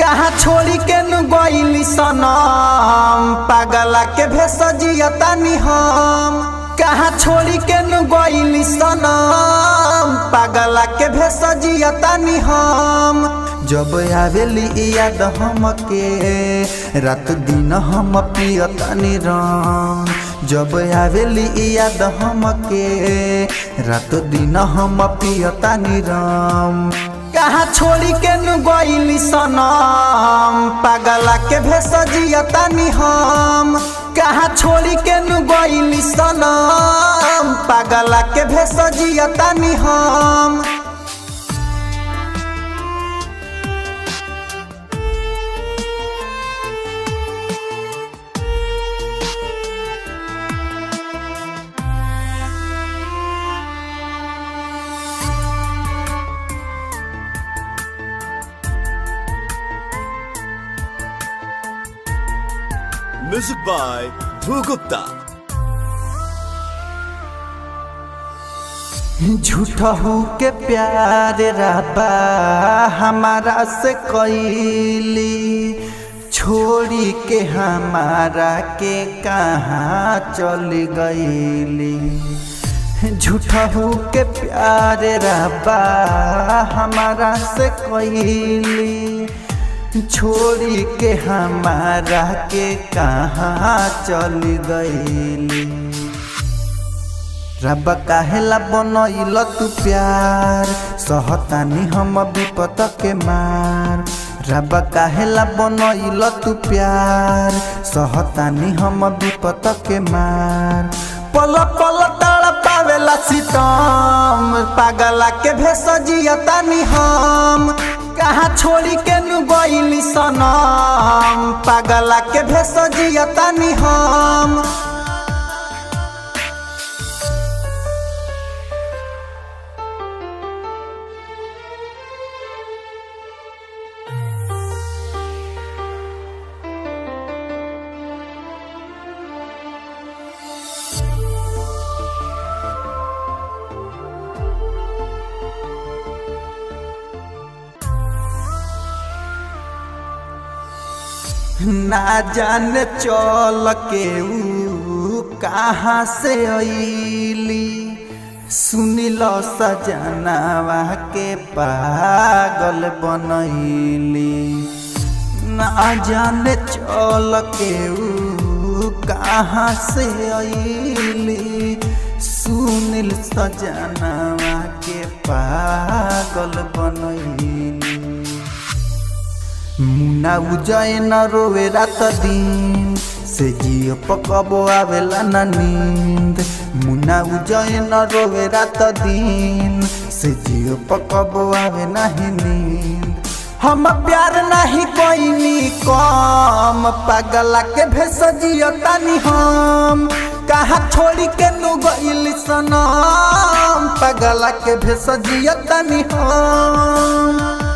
कहाँ छोड़ी के नु गइली सनम पागला के भेष जियतानी हम। कहाँ छोड़ी के नु गइली सनम पागला के भेष जियतानी हम। जब आवेली याद हमके रात दिन हम पियतानी राम। जब आवेली याद हमके रात दिन हम पियतानी राम। कहाँ छोड़ी के नु गइली सनम पागला के भेष जियतानी हम। कहाँ छोड़ी के नु गइली सनम पागला के भेष जियतानी हम। Music by Dhruv Gupta। झूठा हो के प्यार रबा हमारा से कइली छोड़ी के हमारा के कहाँ चली गइली। झूठा हो के प्यार रबा हमारा से कइली छोड़ी के हमारा के कहाँ चली गइली। रब काहेला बनइल तू प्यार सहतानी हम विपत के मार। रब काहेला बनइल तू प्यार सहतानी हम विपत के मार। पल पल तड़पावेला सितम पागला के भेष जियतानी हम। कहाँ छोड़ी के नु गइली सनम पागला के भेष जियतानी हम। ना जाने चल के ऊ कहाँ से अइली सुनिल सजनावा के पागल बनइली। ना जाने चल के ऊ कहाँ से अइली सुनिल सजनावा के पागल बनइली। मुना उजय न रोवे रात दिन से जियो पकबो आवेला न नींद। मुना उजय न रोवे रात दिन से जियो पकबो आवे नहीं नींद। हम प्यार नहीं कोई कम पागला के भेष जियतानी हम। कहाँ छोड़ी के नु गइली सनम पागला के भेष जियतानी हम।